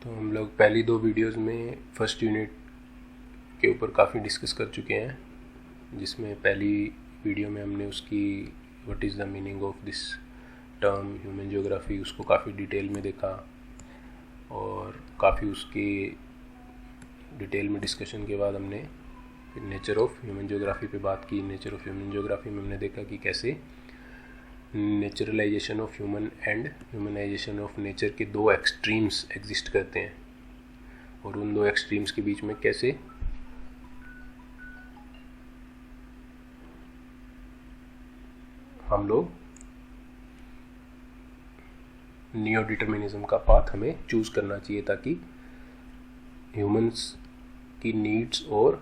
तो हम लोग पहली दो वीडियोस में फर्स्ट यूनिट के ऊपर काफ़ी डिस्कस कर चुके हैं, जिसमें पहली वीडियो में हमने उसकी what is the meaning of this term human geography उसको काफ़ी डिटेल में देखा और काफ़ी उसके डिटेल में डिस्कशन के बाद हमने नेचर ऑफ ह्यूमन ज्योग्राफी पे बात की। नेचर ऑफ ह्यूमन ज्योग्राफी में हमने देखा कि कैसे naturalisation of human and humanisation of nature के दो एक्सट्रीम्स एग्जिस्ट करते हैं और उन दो एक्सट्रीम्स के बीच में कैसे हम लोग नियो डिटर्मिनिज्म का पाथ हमें चूज़ करना चाहिए ताकि ह्यूमंस की नीड्स और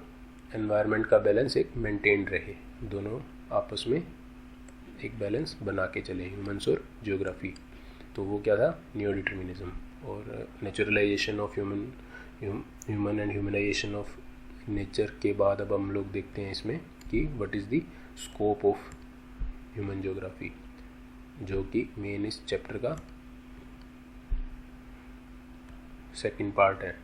एनवायरनमेंट का बैलेंस एक मेंटेन रहे, दोनों आपस में एक बैलेंस बना के चले, ह्यूमंस और ज्योग्राफी। तो वो क्या था, नियो डिटर्मिनिज्म। और naturalisation of human and humanisation of nature के बाद अब हम लोग देखते हैं इसमें कि what is the scope of human geography, जो कि मेन इस चैप्टर का सेकंड पार्ट है।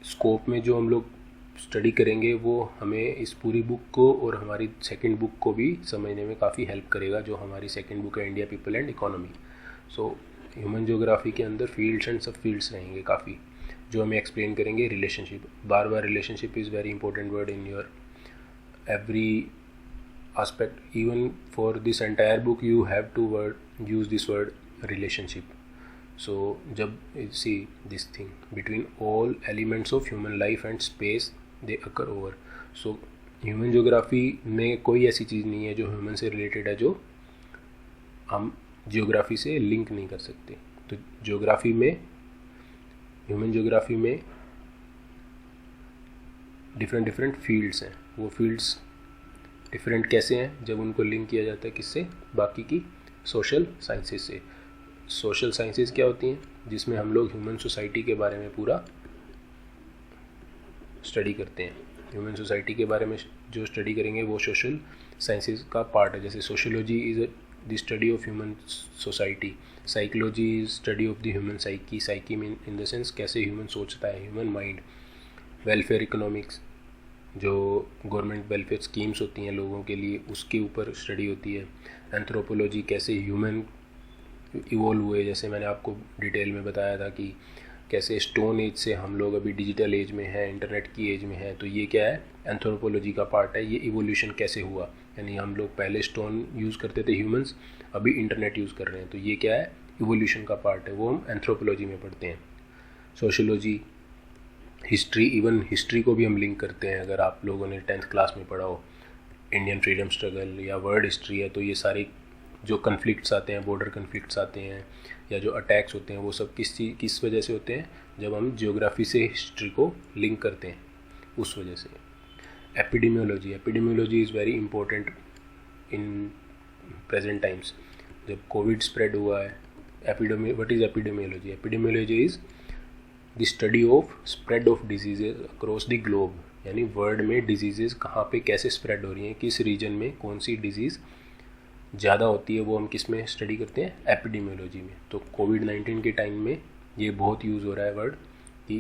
स्कोप में जो हम लोग स्टडी करेंगे वो हमें इस पूरी बुक को और हमारी सेकंड बुक को भी समझने में काफ़ी हेल्प करेगा, जो हमारी सेकंड बुक है India people and economy. So human geography के अंदर फील्ड्स एंड सब फील्ड्स रहेंगे काफ़ी, जो हमें एक्सप्लेन करेंगे। Relationship, bar bar relationship is very important word in your every aspect. Even for this entire book you have to use this word relationship. So जब see this thing between all elements of human life and space they occur over. So human geography में कोई ऐसी चीज़ नहीं है जो human से related है जो हम जियोग्राफी से लिंक नहीं कर सकते। तो जियोग्राफी में, ह्यूमन जियोग्राफी में डिफरेंट फील्ड्स हैं। वो फील्ड्स डिफरेंट कैसे हैं, जब उनको लिंक किया जाता है किससे, बाकी की सोशल साइंसेज से। सोशल साइंसेज क्या होती हैं, जिसमें हम लोग ह्यूमन सोसाइटी के बारे में पूरा स्टडी करते हैं। ह्यूमन सोसाइटी के बारे में जो स्टडी करेंगे वो सोशल साइंसेज का पार्ट है। जैसे sociology is the study of human society, psychology is study of the human psyche, psyche mean in the sense कैसे ह्यूमन सोचता है, ह्यूमन माइंड। वेलफेयर इकोनॉमिक्स, जो गवर्नमेंट वेलफेयर स्कीम्स होती हैं लोगों के लिए, उसके ऊपर स्टडी होती है। एंथ्रोपोलॉजी, कैसे ह्यूमन इवोल्व हुए, जैसे मैंने आपको डिटेल में बताया था कि कैसे स्टोन एज से हम लोग अभी डिजिटल एज में हैं, इंटरनेट की एज में हैं। तो ये क्या है, एंथ्रोपोलॉजी का पार्ट है। ये इवोल्यूशन कैसे हुआ, यानी हम लोग पहले स्टोन यूज़ करते थे ह्यूमंस, अभी इंटरनेट यूज़ कर रहे हैं। तो ये क्या है, इवोल्यूशन का पार्ट है, वो हम एंथ्रोपोलॉजी में पढ़ते हैं। सोशियोलॉजी, हिस्ट्री, इवन हिस्ट्री को भी हम लिंक करते हैं। अगर आप लोगों ने 10th क्लास में पढ़ा हो इंडियन फ्रीडम स्ट्रगल या वर्ल्ड हिस्ट्री है, तो ये सारी जो कन्फ्लिक्ट्स आते हैं, बॉर्डर कन्फ्लिक्ट्स आते हैं या जो अटैक्स होते हैं, वो सब किस वजह से होते हैं, जब हम जियोग्राफी से हिस्ट्री को लिंक करते हैं, उस वजह से। Epidemiology, epidemiology is very important in present times. जब कोविड स्प्रेड हुआ है, what is epidemiology? Epidemiology is the study of spread of diseases across the globe, यानी वर्ल्ड में डिजीजेज कहाँ पे कैसे स्प्रेड हो रही हैं, किस रीजन में कौन सी डिजीज़ ज़्यादा होती है, वो हम किस में स्टडी करते हैं, एपिडेमियोलॉजी में। तो कोविड-19 के टाइम में ये बहुत यूज़ हो रहा है वर्ड कि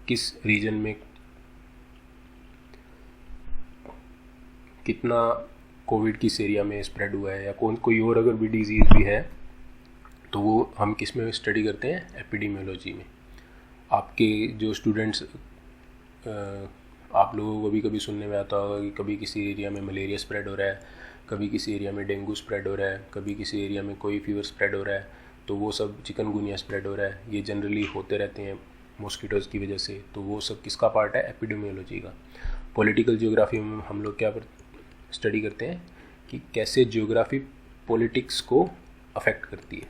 किस रीजन में कितना कोविड किस एरिया में स्प्रेड हुआ है, या कोई और अगर भी डिजीज़ भी है तो वो हम किस में स्टडी करते हैं, एपिडेमियोलॉजी में। आपके जो स्टूडेंट्स, आप लोगों को भी कभी सुनने में आता होगा कि कभी किसी एरिया में मलेरिया स्प्रेड हो रहा है, कभी किसी एरिया में डेंगू स्प्रेड हो रहा है, कभी किसी एरिया में कोई फीवर स्प्रेड हो रहा है, तो वो सब चिकनगुनिया स्प्रेड हो रहा है। ये जनरली होते रहते हैं मॉस्किटोज़ की वजह से। तो वो सब किसका पार्ट है, एपिडेमियोलॉजी का। पॉलिटिकल जियोग्राफी में हम लोग क्या स्टडी करते हैं कि कैसे जियोग्राफी पॉलिटिक्स को अफेक्ट करती है।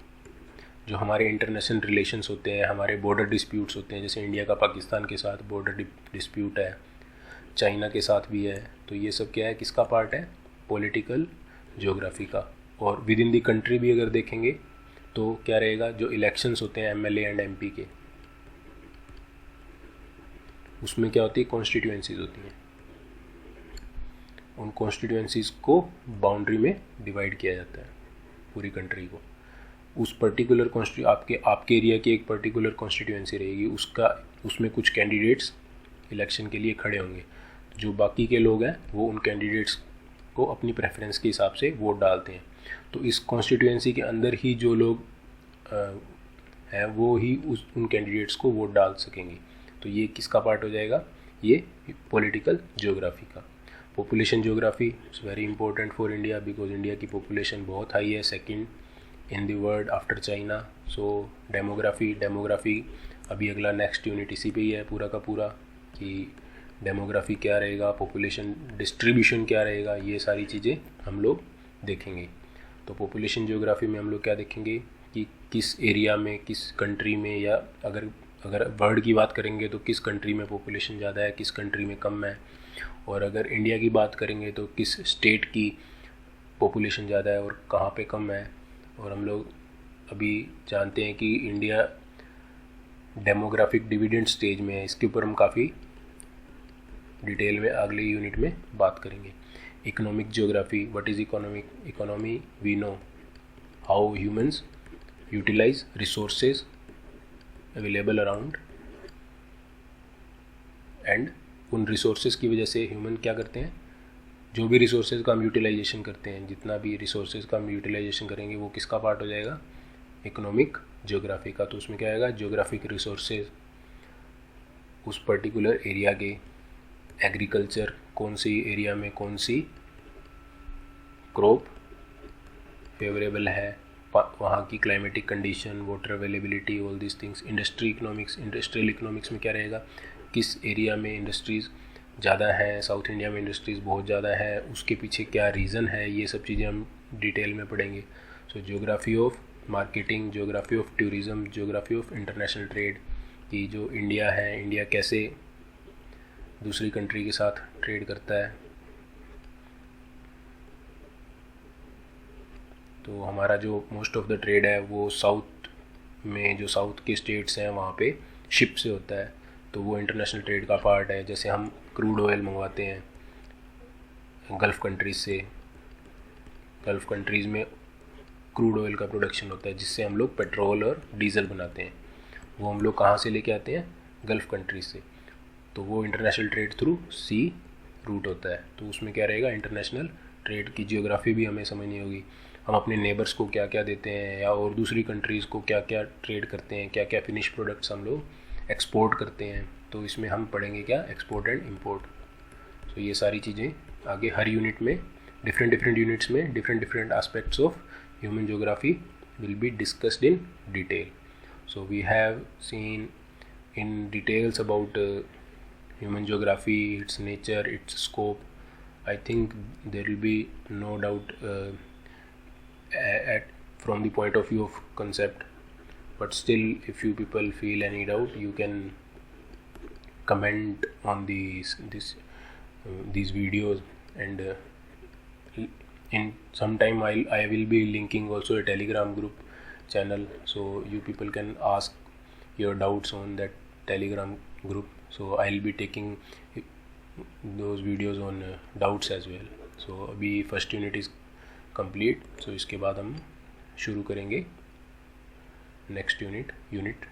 जो हमारे इंटरनेशनल रिलेशंस होते हैं, हमारे बॉर्डर डिस्प्यूट्स होते हैं, जैसे इंडिया का पाकिस्तान के साथ बॉर्डर डिस्प्यूट है, चाइना के साथ भी है, तो ये सब क्या है, किसका पार्ट है, पॉलिटिकल जियोग्राफी का। और विद इन द कंट्री भी अगर देखेंगे तो क्या रहेगा, जो इलेक्शंस होते हैं एमएलए एंड एमपी के, उसमें क्या होती है, कॉन्स्टिट्यूएंसीज होती हैं। उन कॉन्स्टिट्यूएंसीज को बाउंड्री में डिवाइड किया जाता है पूरी कंट्री को। उस पर्टिकुलर आपके एरिया की एक पर्टिकुलर कॉन्स्टिट्यूएंसी रहेगी, उसमें कुछ कैंडिडेट्स इलेक्शन के लिए खड़े होंगे। जो बाकी के लोग हैं वो उन कैंडिडेट्स को अपनी प्रेफरेंस के हिसाब से वोट डालते हैं। तो इस कॉन्स्टिट्यूएंसी के अंदर ही जो लोग हैं वो ही उन कैंडिडेट्स को वोट डाल सकेंगे। तो ये किसका पार्ट हो जाएगा? ये पॉलिटिकल ज्योग्राफी का। Population geography is very important for India because India की पॉपुलेशन बहुत हाई है, second in the world after China. So demography अभी अगला नेक्स्ट यूनिट इसी पे ही है पूरा का पूरा, कि डेमोग्राफी क्या रहेगा, पॉपुलेशन डिस्ट्रीब्यूशन क्या रहेगा, ये सारी चीज़ें हम लोग देखेंगे। तो पॉपुलेशन ज्योग्राफी में हम लोग क्या देखेंगे कि किस एरिया में, किस कंट्री में, या अगर वर्ल्ड की बात करेंगे तो किस कंट्री में पॉपुलेशन ज़्यादा है, किस कंट्री में कम है, और अगर इंडिया की बात करेंगे तो किस स्टेट की पॉपुलेशन ज़्यादा है और कहाँ पे कम है। और हम लोग अभी जानते हैं कि इंडिया डेमोग्राफिक डिविडेंड स्टेज में है, इसके ऊपर हम काफ़ी डिटेल में अगले यूनिट में बात करेंगे। Economic geography, what is economy we know how humans utilise resources available around, and उन रिसोर्सेज की वजह से ह्यूमन क्या करते हैं, जो भी रिसोर्सेज का हम यूटिलाइजेशन करते हैं, जितना भी रिसोर्सेज का हम यूटिलाइजेशन करेंगे वो किसका पार्ट हो जाएगा? इकोनॉमिक ज्योग्राफी का। तो उसमें क्या आएगा? ज्योग्राफिक रिसोर्सेज, उस पर्टिकुलर एरिया के एग्रीकल्चर, कौन सी एरिया में कौन सी क्रॉप फेवरेबल है, वहाँ की climatic condition, water availability, all this things. Industrial economics में क्या रहेगा? किस एरिया में इंडस्ट्रीज़ ज़्यादा हैं, साउथ इंडिया में इंडस्ट्रीज़ बहुत ज़्यादा है, उसके पीछे क्या रीज़न है, ये सब चीज़ें हम डिटेल में पढ़ेंगे। So geography of marketing, geography of tourism, geography of international trade, कि जो इंडिया है, इंडिया कैसे दूसरी कंट्री के साथ ट्रेड करता है। तो हमारा जो मोस्ट ऑफ द ट्रेड है वो साउथ में, जो साउथ के स्टेट्स हैं वहाँ पे शिप से होता है, तो वो इंटरनेशनल ट्रेड का पार्ट है। जैसे हम क्रूड ऑयल मंगवाते हैं गल्फ़ कंट्रीज़ से, गल्फ़ कंट्रीज़ में क्रूड ऑयल का प्रोडक्शन होता है जिससे हम लोग पेट्रोल और डीजल बनाते हैं, वो हम लोग कहाँ से लेके आते हैं? गल्फ़ कंट्रीज़ से। तो वो international trade through C root होता है। तो उसमें क्या रहेगा? इंटरनेशनल ट्रेड की जियोग्राफी भी हमें समझनी होगी। हम अपने नेबर्स को क्या क्या देते हैं, या और दूसरी कंट्रीज़ को क्या क्या ट्रेड करते हैं, क्या क्या फिनिश प्रोडक्ट्स हम लोग एक्सपोर्ट करते हैं। तो इसमें हम पढ़ेंगे क्या? Export and import. तो ये सारी चीज़ें आगे हर यूनिट में, डिफरेंट यूनिट्स में different aspects of human geography will be discussed in detail. So we have seen in details about human geography, its nature, its scope. I think there will be no doubt from the point of view of concept, but still if you people feel any doubt, you can comment on these videos, and in some time I will be linking also a Telegram group channel, so you people can ask your doubts on that Telegram group. So I'll be taking those videos on doubts as well. So अभी first unit is complete, सो इसके बाद हम शुरू करेंगे next unit